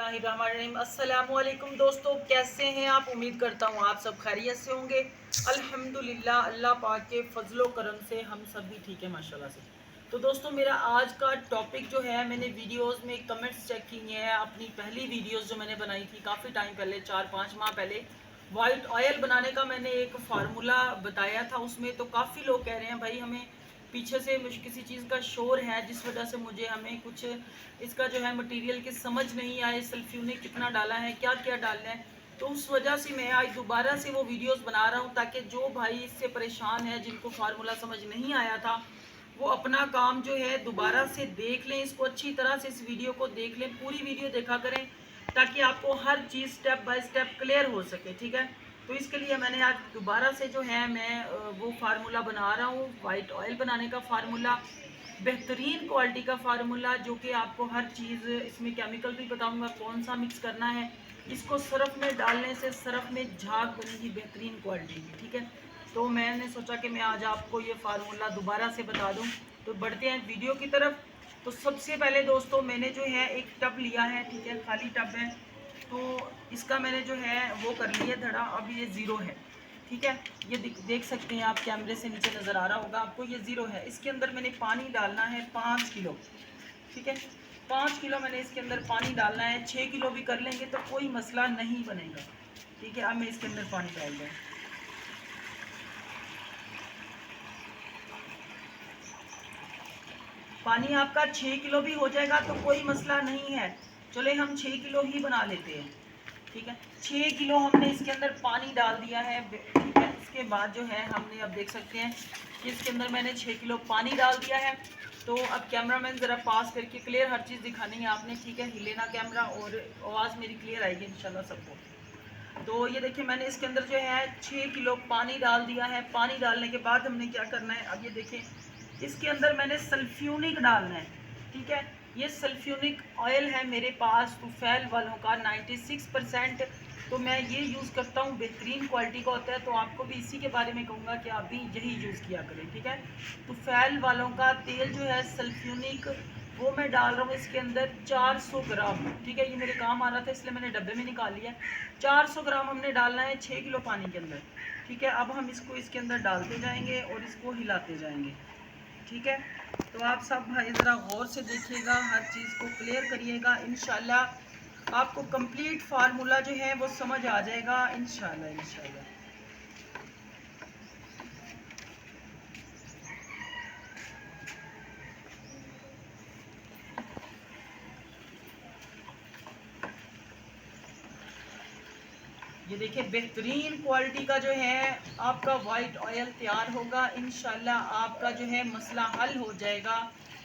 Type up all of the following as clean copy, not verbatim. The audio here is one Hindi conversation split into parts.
बिस्मिल्लाहिर्रहमानिर्रहीम। अस्सलामुअलैकुम दोस्तों, कैसे हैं आप? उम्मीद करता हूँ आप सब खैरियत से होंगे। अल्हम्दुलिल्लाह, अल्लाह पाक के फजलो करम से हम सब भी ठीक है माशाल्लाह से। तो दोस्तों, मेरा आज का टॉपिक जो है, मैंने वीडियोस में कमेंट्स चेक किए हैं। अपनी पहली वीडियोस जो मैंने बनाई थी काफ़ी टाइम पहले, 4-5 माह पहले, वाइट ऑयल बनाने का मैंने एक फार्मूला बताया था। उसमें तो काफ़ी लोग कह रहे हैं भाई हमें पीछे से किसी चीज़ का शोर है जिस वजह से मुझे हमें कुछ इसका जो है मटेरियल की समझ नहीं आए, सल्फ्यूनिक कितना डाला है, क्या क्या डालना है। तो उस वजह से मैं आज दोबारा से वो वीडियोस बना रहा हूँ, ताकि जो भाई इससे परेशान है, जिनको फार्मूला समझ नहीं आया था, वो अपना काम जो है दोबारा से देख लें। इसको अच्छी तरह से इस वीडियो को देख लें, पूरी वीडियो देखा करें, ताकि आपको हर चीज़ स्टेप बाय स्टेप क्लियर हो सके। ठीक है, तो इसके लिए मैंने आज दोबारा से जो है मैं वो फार्मूला बना रहा हूँ, वाइट ऑयल बनाने का फार्मूला, बेहतरीन क्वालिटी का फार्मूला, जो कि आपको हर चीज़ इसमें केमिकल भी बताऊंगा कौन सा मिक्स करना है। इसको सरफ में डालने से सरफ में झाग बनेगी बेहतरीन क्वालिटी की। ठीक है, तो मैंने सोचा कि मैं आज आपको ये फार्मूला दोबारा से बता दूं। तो बढ़ते हैं वीडियो की तरफ। तो सबसे पहले दोस्तों, मैंने जो है एक टब लिया है, ठीक है, खाली टब है। तो इसका मैंने जो है वो कर लिया धड़ा, अब ये ज़ीरो है। ठीक है, ये देख सकते हैं आप, कैमरे से नीचे नज़र आ रहा होगा आपको, ये ज़ीरो है। इसके अंदर मैंने पानी डालना है 5 किलो। ठीक है, 5 किलो मैंने इसके अंदर पानी डालना है। 6 किलो भी कर लेंगे तो कोई मसला नहीं बनेगा। ठीक है, अब मैं इसके अंदर पानी डाल दूँ। पानी आपका 6 किलो भी हो जाएगा तो कोई मसला नहीं है। चले हम 6 किलो ही बना लेते हैं। ठीक है, 6 किलो हमने इसके अंदर पानी डाल दिया है। ठीक है, इसके बाद जो है हमने, अब देख सकते हैं कि इसके अंदर मैंने 6 किलो पानी डाल दिया है। तो अब कैमरामैन ज़रा पास करके क्लियर हर चीज़ दिखानी है आपने। ठीक है, हिले ना कैमरा, और आवाज़ मेरी क्लियर आएगी इंशाल्लाह सबको। तो ये देखिए, मैंने इसके अंदर जो है 6 किलो पानी डाल दिया है। पानी डालने के बाद हमने क्या करना है, अब ये देखिए, इसके अंदर मैंने सल्फ्यूनिक डालना है। ठीक है, ये सल्फ्यूनिक ऑयल है मेरे पास तुफैल वालों का 96%। तो मैं ये यूज़ करता हूँ, बेहतरीन क्वालिटी का होता है। तो आपको भी इसी के बारे में कहूँगा कि आप भी यही यूज़ किया करें। ठीक है, तुफैल वालों का तेल जो है सल्फ्यूनिक, वो मैं डाल रहा हूँ इसके अंदर 400 ग्राम। ठीक है, ये मेरे काम आ रहा था इसलिए मैंने डब्बे में निकाल लिया। 400 ग्राम हमने डालना है 6 किलो पानी के अंदर। ठीक है, अब हम इसको इसके अंदर डालते जाएंगे और इसको हिलाते जाएंगे। ठीक है, तो आप सब भाई ज़रा गौर से देखिएगा, हर चीज़ को क्लियर करिएगा। इंशाल्लाह आपको कंप्लीट फार्मूला जो है वो समझ आ जाएगा इंशाल्लाह इंशाल्लाह। ये देखिए, बेहतरीन क्वालिटी का जो है आपका वाइट ऑयल तैयार होगा। इंशाल्लाह आपका जो है मसला हल हो जाएगा,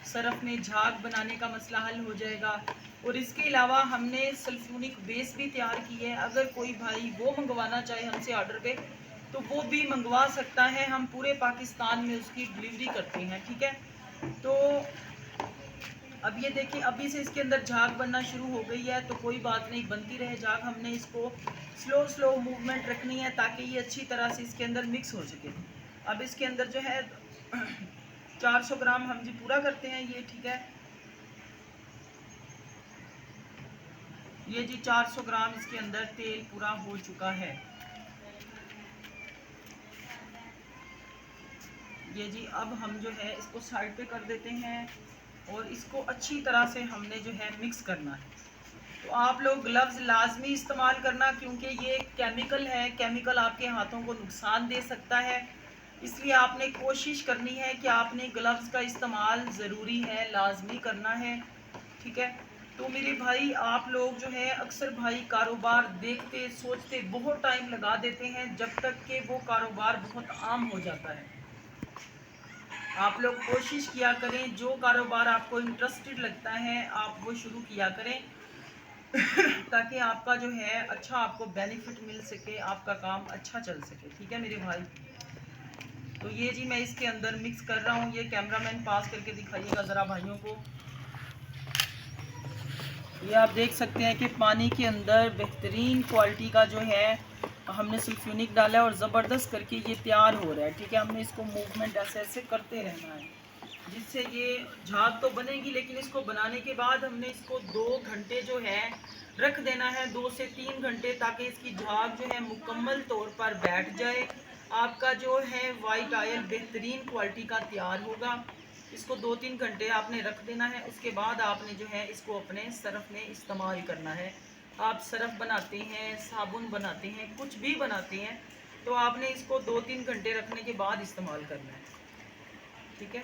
सरफ में झाग बनाने का मसला हल हो जाएगा। और इसके अलावा हमने सल्फ्यूनिक बेस भी तैयार की है। अगर कोई भाई वो मंगवाना चाहे हमसे ऑर्डर पे, तो वो भी मंगवा सकता है। हम पूरे पाकिस्तान में उसकी डिलीवरी करते हैं। ठीक है, तो अब ये देखिए, अभी से इसके अंदर झाग बनना शुरू हो गई है। तो कोई बात नहीं, बनती रहे झाग। हमने इसको स्लो स्लो मूवमेंट रखनी है, ताकि ये अच्छी तरह से इसके अंदर मिक्स हो सके। अब इसके अंदर जो है 400 ग्राम हम जी पूरा करते हैं ये। ठीक है, ये जी 400 ग्राम इसके अंदर तेल पूरा हो चुका है। ये जी, अब हम जो है इसको साइड पे कर देते हैं और इसको अच्छी तरह से हमने जो है मिक्स करना है। तो आप लोग ग्लव्स लाजमी इस्तेमाल करना, क्योंकि ये केमिकल है। केमिकल आपके हाथों को नुकसान दे सकता है, इसलिए आपने कोशिश करनी है कि आपने ग्लव्स का इस्तेमाल ज़रूरी है, लाजमी करना है। ठीक है, तो मेरे भाई आप लोग जो है अक्सर भाई कारोबार देखते सोचते बहुत टाइम लगा देते हैं, जब तक कि वो कारोबार बहुत आम हो जाता है। आप लोग कोशिश किया करें, जो कारोबार आपको इंटरेस्टेड लगता है आप वो शुरू किया करें ताकि आपका जो है अच्छा आपको बेनिफिट मिल सके, आपका काम अच्छा चल सके। ठीक है मेरे भाई, तो ये जी मैं इसके अंदर मिक्स कर रहा हूँ। ये कैमरामैन पास करके दिखाइएगा ज़रा भाइयों को। ये आप देख सकते हैं कि पानी के अंदर बेहतरीन क्वालिटी का जो है हमने सल्फ्यूनिक डाला है और ज़बरदस्त करके ये तैयार हो रहा है। ठीक है, हमने इसको मूवमेंट ऐसे ऐसे करते रहना है। जिससे ये झाग तो बनेगी, लेकिन इसको बनाने के बाद हमने इसको 2 घंटे जो है रख देना है, 2 से 3 घंटे, ताकि इसकी झाग जो है मुकम्मल तौर पर बैठ जाए। आपका जो है वाइट ऑयल बेहतरीन क्वालिटी का तैयार होगा। इसको 2-3 घंटे आपने रख देना है। उसके बाद आपने जो है इसको अपने सरफ़ में इस्तेमाल करना है। आप सरफ़ बनाते हैं, साबुन बनाते हैं, कुछ भी बनाते हैं, तो आपने इसको 2-3 घंटे रखने के बाद इस्तेमाल करना है, ठीक है।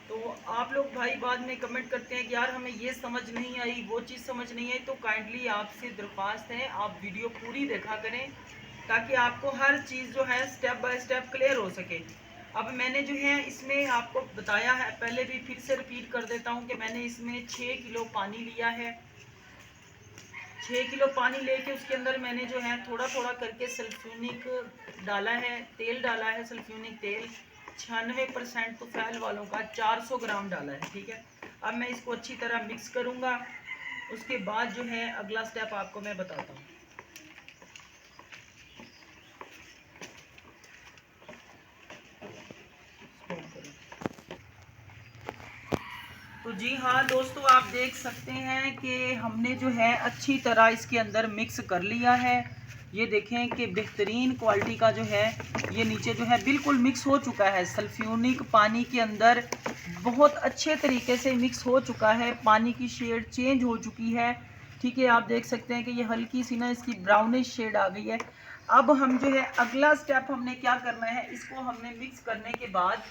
तो आप लोग भाई बाद में कमेंट करते हैं कि यार हमें ये समझ नहीं आई, वो चीज़ समझ नहीं आई, तो काइंडली आपसे दरख्वास्त है आप वीडियो पूरी देखा करें, ताकि आपको हर चीज़ जो है स्टेप बाय स्टेप क्लियर हो सके। अब मैंने जो है इसमें आपको बताया है, पहले भी फिर से रिपीट कर देता हूँ कि मैंने इसमें 6 किलो पानी लिया है। 6 किलो पानी लेके उसके अंदर मैंने जो है थोड़ा थोड़ा करके सल्फ्यूनिक डाला है, तेल डाला है, सल्फ्यूनिक तेल 96% तो फैल वालों का 400 ग्राम डाला है, ठीक है। अब मैं इसको अच्छी तरह मिक्स करूँगा। उसके बाद जो है अगला स्टेप आपको मैं बताता हूँ। तो जी हाँ दोस्तों, आप देख सकते हैं कि हमने जो है अच्छी तरह इसके अंदर मिक्स कर लिया है। ये देखें कि बेहतरीन क्वालिटी का जो है ये नीचे जो है बिल्कुल मिक्स हो चुका है। सल्फ्यूनिक पानी के अंदर बहुत अच्छे तरीके से मिक्स हो चुका है, पानी की शेड चेंज हो चुकी है, ठीक है। आप देख सकते हैं कि ये हल्की सी ना इसकी ब्राउनिश शेड आ गई है। अब हम जो है अगला स्टेप हमने क्या करना है, इसको हमने मिक्स करने के बाद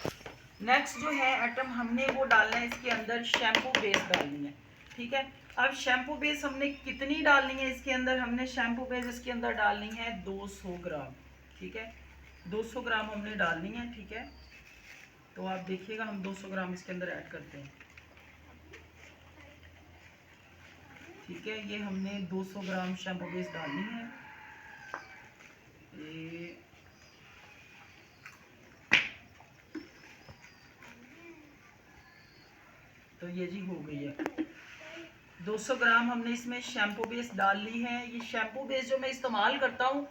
नेक्स्ट जो है आइटम हमने वो डालना है, इसके अंदर शैम्पू बेस डालनी है, ठीक है। अब शैम्पू बेस हमने कितनी डालनी है इसके अंदर, हमने शैम्पू बेस इसके अंदर डालनी है 200 ग्राम, ठीक है। 200 ग्राम हमने डालनी है, ठीक है। तो आप देखिएगा हम 200 ग्राम इसके अंदर ऐड करते हैं, ठीक है। ये हमने 200 ग्राम शैम्पू बेस डालनी है। ये तो ये जी हो गई है, 200 ग्राम हमने इसमें शैम्पू बेस डाल ली है। ये शैम्पू बेस जो मैं इस्तेमाल करता हूँ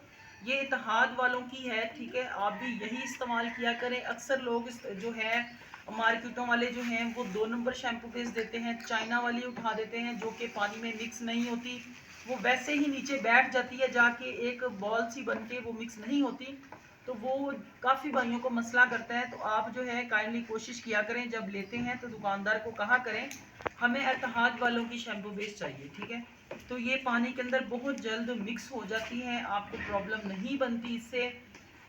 ये इत्तेहाद वालों की है, ठीक है। आप भी यही इस्तेमाल किया करें। अक्सर लोग जो है मार्केटों वाले जो हैं वो 2 नंबर शैम्पू बेस देते हैं, चाइना वाली उठा देते हैं जो कि पानी में मिक्स नहीं होती, वो वैसे ही नीचे बैठ जाती है जाके एक बॉल सी बन के, वो मिक्स नहीं होती, तो वो काफ़ी भाइयों को मसला करता है। तो आप जो है काइंडली कोशिश किया करें, जब लेते हैं तो दुकानदार को कहा करें हमें इत्तेहाद वालों की शैम्पू बेस चाहिए, ठीक है। तो ये पानी के अंदर बहुत जल्द मिक्स हो जाती है, आपको प्रॉब्लम नहीं बनती इससे,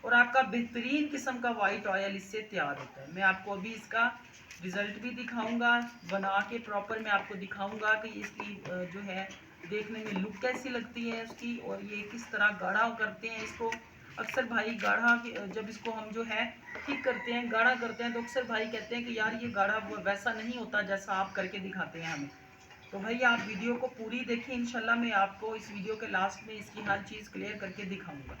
और आपका बेहतरीन किस्म का वाइट ऑयल इससे तैयार होता है। मैं आपको अभी इसका रिज़ल्ट भी दिखाऊंगा, बना के प्रॉपर मैं आपको दिखाऊंगा कि इसकी जो है देखने में लुक कैसी लगती है उसकी, और ये किस तरह गाढ़ा करते हैं इसको। अक्सर भाई गाढ़ा जब इसको हम जो है ठीक करते हैं, गाढ़ा करते हैं, तो अक्सर भाई कहते हैं कि यार ये गाढ़ा वो वैसा नहीं होता जैसा आप करके दिखाते हैं हमें। तो भाई आप वीडियो को पूरी देखिए, इंशाल्लाह मैं आपको इस वीडियो के लास्ट में इसकी हर चीज़ क्लियर करके दिखाऊंगा।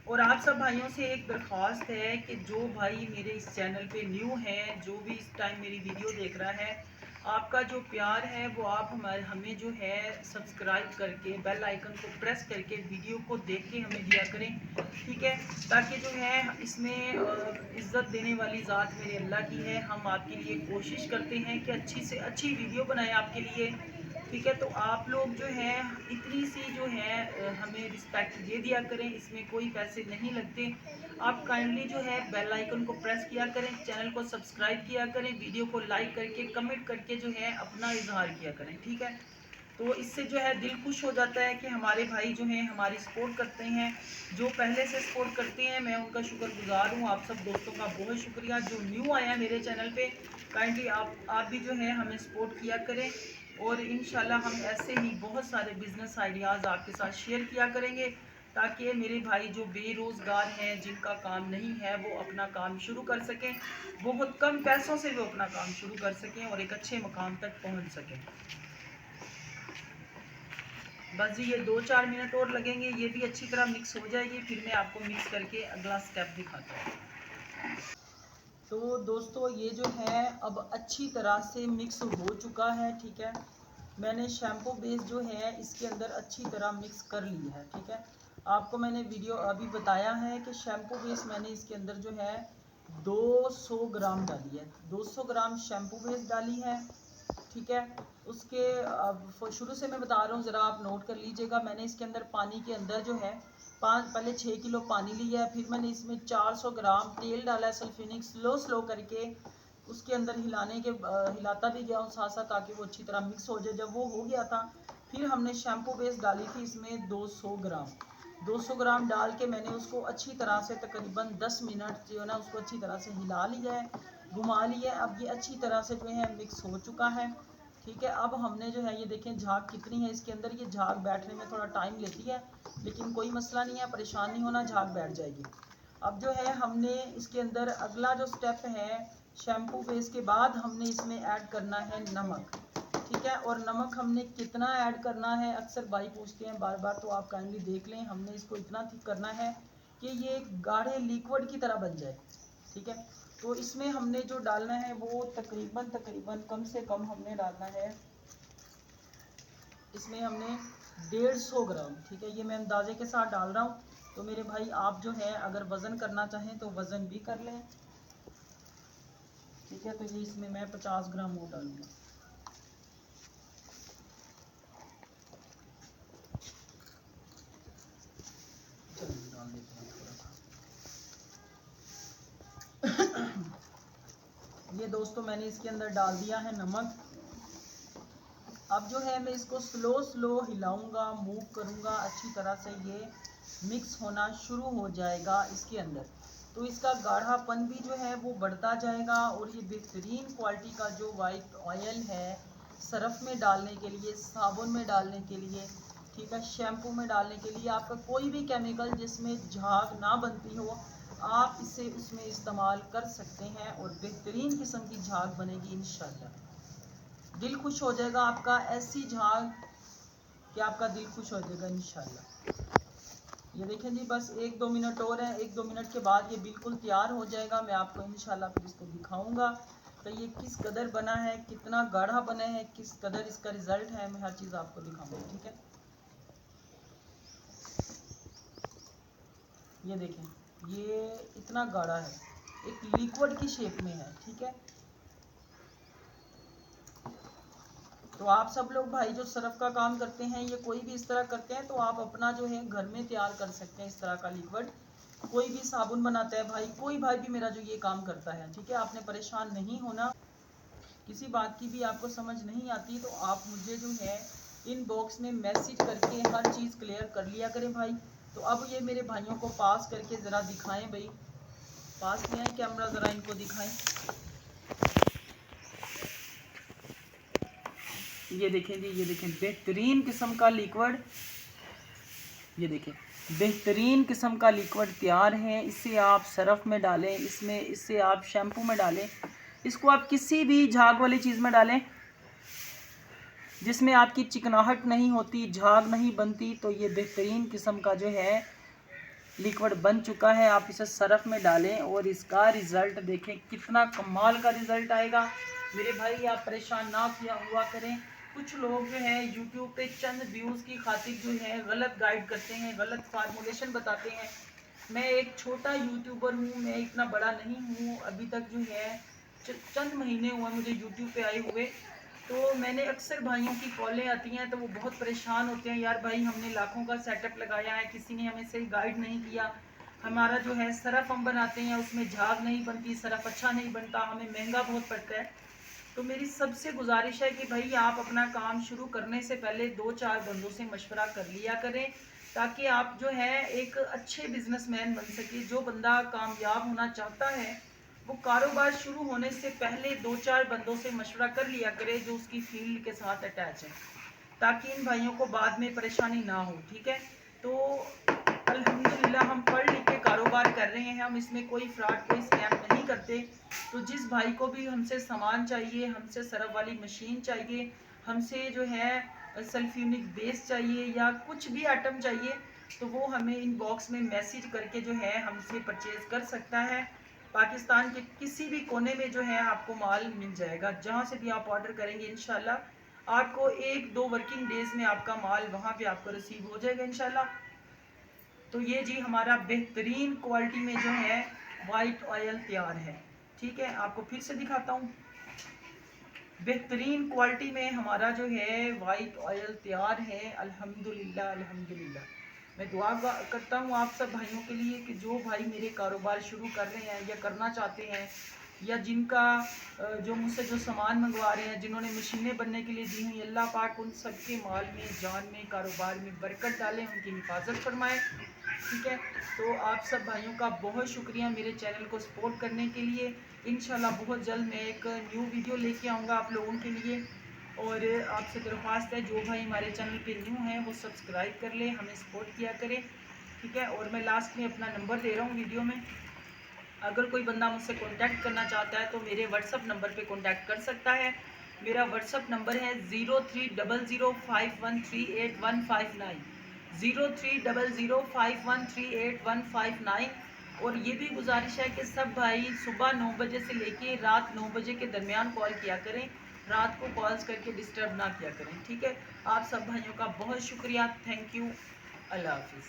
और आप सब भाइयों से एक दरख्वास्त है कि जो भाई मेरे इस चैनल पे न्यू हैं, जो भी इस टाइम मेरी वीडियो देख रहा है, आपका जो प्यार है वो आप हमें जो है सब्सक्राइब करके बेल आइकन को प्रेस करके वीडियो को देख के हमें दिया करें, ठीक है। ताकि जो है इसमें इज़्ज़त देने वाली ज़ात मेरे अल्लाह की है। हम आपके लिए कोशिश करते हैं कि अच्छी से अच्छी वीडियो बनाएं आपके लिए, ठीक है। तो आप लोग जो है इतनी सी जो है हमें रिस्पेक्ट दे दिया करें, इसमें कोई पैसे नहीं लगते। आप काइंडली जो है बेल आइकन को प्रेस किया करें, चैनल को सब्सक्राइब किया करें, वीडियो को लाइक करके कमेंट करके जो है अपना इजहार किया करें, ठीक है। तो इससे जो है दिल खुश हो जाता है कि हमारे भाई जो हैं हमारी सपोर्ट करते हैं, जो पहले से सपोर्ट करते हैं मैं उनका शुक्रगुजार हूँ। आप सब दोस्तों का बहुत शुक्रिया। जो न्यू आया मेरे चैनल पे, काइंडली आप भी जो है हमें सपोर्ट किया करें, और इंशाल्लाह हम ऐसे ही बहुत सारे बिजनेस आइडियाज़ आपके साथ शेयर किया करेंगे, ताकि मेरे भाई जो बेरोज़गार हैं, जिनका काम नहीं है, वो अपना काम शुरू कर सकें, बहुत कम पैसों से वो अपना काम शुरू कर सकें और एक अच्छे मुकाम तक पहुंच सकें। बस जी ये 2-4 मिनट और लगेंगे, ये भी अच्छी तरह मिक्स हो जाएगी, फिर मैं आपको मिक्स करके अगला स्टेप दिखाता हूँ। तो दोस्तों ये जो है अब अच्छी तरह से मिक्स हो चुका है, ठीक है। मैंने शैम्पू बेस जो है इसके अंदर अच्छी तरह मिक्स कर ली है, ठीक है। आपको मैंने वीडियो अभी बताया है कि शैम्पू बेस मैंने इसके अंदर जो है 200 ग्राम डाली है, 200 ग्राम शैम्पू बेस डाली है, ठीक है। उसके अब शुरू से मैं बता रहा हूँ, ज़रा आप नोट कर लीजिएगा। मैंने इसके अंदर पानी के अंदर जो है पहले 6 किलो पानी लिया है, फिर मैंने इसमें 400 ग्राम तेल डाला है सल्फिनिक, स्लो करके उसके अंदर हिलाता भी गया हूँ साथ साथ, ताकि वो अच्छी तरह मिक्स हो जाए। जब वो हो गया था, फिर हमने शैम्पू बेस डाली थी इसमें 200 ग्राम डाल के मैंने उसको अच्छी तरह से तकरीबन 10 मिनट जो है ना उसको अच्छी तरह से हिला लिया है, घुमा लिया है। अब ये अच्छी तरह से जो है मिक्स हो चुका है, ठीक है। अब हमने जो है ये देखें झाग कितनी है इसके अंदर, ये झाग बैठने में थोड़ा टाइम लेती है, लेकिन कोई मसला नहीं है, परेशान नहीं होना, झाग बैठ जाएगी। अब जो है हमने इसके अंदर अगला जो स्टेप है, शैम्पू बेस के बाद हमने इसमें ऐड करना है नमक, ठीक है। और नमक हमने कितना ऐड करना है, अक्सर भाई पूछते हैं बार बार, तो आप काइंडली देख लें। हमने इसको इतना थिक करना है कि ये गाढ़े लिक्विड की तरह बन जाए, ठीक है। तो इसमें हमने जो डालना है वो तकरीबन कम से कम हमने डालना है, इसमें हमने 150 ग्राम, ठीक है। ये मैं अंदाजे के साथ डाल रहा हूँ, तो मेरे भाई आप जो है अगर वज़न करना चाहें तो वज़न भी कर लें, ठीक है। तो ये इसमें मैं 50 ग्राम वो डालूंगा। चलिए डाल देते हैं थोड़ा सा। ये दोस्तों मैंने इसके अंदर डाल दिया है नमक। अब जो है मैं इसको स्लो हिलाऊंगा, मूव करूंगा, अच्छी तरह से ये मिक्स होना शुरू हो जाएगा इसके अंदर। तो इसका गाढ़ापन भी जो है वो बढ़ता जाएगा, और ये बेहतरीन क्वालिटी का जो वाइट ऑयल है सर्फ में डालने के लिए, साबुन में डालने के लिए, ठीक है, शैम्पू में डालने के लिए, आपका कोई भी केमिकल जिसमें झाग ना बनती हो आप इसे उसमें इस्तेमाल कर सकते हैं, और बेहतरीन किस्म की झाग बनेगी इंशाल्लाह। दिल खुश हो जाएगा आपका, ऐसी झाग कि आपका दिल खुश हो जाएगा इंशाल्लाह। ये देखें जी, बस 1-2 मिनट और है, 1-2 मिनट के बाद ये बिल्कुल तैयार हो जाएगा। मैं आपको इंशाल्लाह फिर इसको दिखाऊंगा कि ये किस कदर बना है, कितना गाढ़ा बना है, किस कदर इसका रिजल्ट है, मैं हर चीज़ आपको दिखाऊंगा, ठीक है। ये देखें, ये इतना गाढ़ा है, एक लिक्विड की शेप में है, ठीक है। तो आप सब लोग भाई जो सरफ का काम करते हैं, ये कोई भी इस तरह करते हैं, तो आप अपना जो है घर में तैयार कर सकते हैं इस तरह का लिक्विड। कोई भी साबुन बनाता है भाई, कोई भाई भी मेरा जो ये काम करता है, ठीक है। आपने परेशान नहीं होना, किसी बात की भी आपको समझ नहीं आती तो आप मुझे जो है इनबॉक्स में मैसेज करके हर चीज़ क्लियर कर लिया करें भाई। तो अब ये मेरे भाइयों को पास करके ज़रा दिखाएं भाई, पास में आए कैमरा, ज़रा इनको दिखाएं। ये देखें जी, ये देखें बेहतरीन किस्म का लिक्विड, ये देखें बेहतरीन किस्म का लिक्विड तैयार है। इसे आप सरफ में डालें, इससे आप शैम्पू में डालें, इसको आप किसी भी झाग वाली चीज़ में डालें जिसमें आपकी चिकनाहट नहीं होती, झाग नहीं बनती। तो ये बेहतरीन किस्म का जो है लिक्विड बन चुका है। आप इसे सरफ में डालें और इसका रिज़ल्ट देखें, कितना कमाल का रिज़ल्ट आएगा। मेरे भाई आप परेशान ना हुआ करें। कुछ लोग जो है यूट्यूब पे चंद व्यूज़ की खातिर जो है गलत गाइड करते हैं, गलत फार्मूलेशन बताते हैं। मैं एक छोटा यूट्यूबर हूँ, मैं इतना बड़ा नहीं हूँ, अभी तक जो है चंद महीने हुए मुझे यूट्यूब पे आए हुए। तो मैंने अक्सर भाइयों की कॉलें आती हैं तो वो बहुत परेशान होते हैं, यार भाई हमने लाखों का सेटअप लगाया है, किसी ने हमें सही गाइड नहीं किया, हमारा जो है सरफ हम बनाते हैं उसमें झाग नहीं बनती, सरफ अच्छा नहीं बनता, हमें महंगा बहुत पड़ता है। तो मेरी सबसे गुजारिश है कि भाई आप अपना काम शुरू करने से पहले 2-4 बंदों से मशवरा कर लिया करें, ताकि आप जो है एक अच्छे बिजनेसमैन बन सके। जो बंदा कामयाब होना चाहता है वो कारोबार शुरू होने से पहले 2-4 बंदों से मशवरा कर लिया करे जो उसकी फील्ड के साथ अटैच है, ताकि इन भाइयों को बाद में परेशानी ना हो, ठीक है। तो अल्हम्दुलिल्लाह हम पढ़ लिख के कारोबार कर रहे हैं, हम इसमें कोई फ्रॉड कोई स्कैम नहीं करते। तो जिस भाई को भी हमसे सामान चाहिए, हमसे सरफ वाली मशीन चाहिए, हमसे जो है सल्फ्यूनिक बेस चाहिए या कुछ भी आइटम चाहिए, तो वो हमें इनबॉक्स में मैसेज करके जो है हमसे परचेज़ कर सकता है। पाकिस्तान के किसी भी कोने में जो है आपको माल मिल जाएगा, जहाँ से भी आप ऑर्डर करेंगे इंशाल्लाह आपको 1-2 वर्किंग डेज में आपका माल वहाँ पे आपको रिसीव हो जाएगा इंशाल्लाह। तो ये जी हमारा बेहतरीन क्वालिटी में जो है वाइट ऑयल तैयार है। ठीक है, आपको फिर से दिखाता हूँ। बेहतरीन क्वालिटी में हमारा जो है वाइट ऑयल तैयार है। अल्हम्दुलिल्लाह अल्हम्दुलिल्लाह। मैं दुआ करता हूँ आप सब भाइयों के लिए कि जो भाई मेरे कारोबार शुरू कर रहे हैं या करना चाहते हैं, या जिनका जो मुझसे जो सामान मंगवा रहे हैं, जिन्होंने मशीनें बनने के लिए दी हुई, अल्लाह पाक उन सबके माल में, जान में, कारोबार में बरकत डालें, उनकी हिफाजत फरमाए। ठीक है, तो आप सब भाइयों का बहुत शुक्रिया मेरे चैनल को सपोर्ट करने के लिए। इंशाल्लाह बहुत जल्द मैं एक न्यू वीडियो लेके आऊँगा आप लोगों के लिए। और आपसे दरख्वास्त है जो भाई हमारे चैनल पे न्यू हैं वो सब्सक्राइब कर लें, हमें सपोर्ट किया करें। ठीक है, और मैं लास्ट में अपना नंबर दे रहा हूँ वीडियो में। अगर कोई बंदा मुझसे कांटेक्ट करना चाहता है तो मेरे व्हाट्सअप नंबर पे कांटेक्ट कर सकता है। मेरा व्हाट्सअप नंबर है 0300513815 0300513815। और ये भी गुजारिश है कि सब भाई सुबह 9 बजे से लेके रात 9 बजे के दरमियान कॉल किया करें, रात को कॉल्स करके डिस्टर्ब ना किया करें। ठीक है, आप सब भाइयों का बहुत शुक्रिया, थैंक यू, अल्लाह हाफिज़।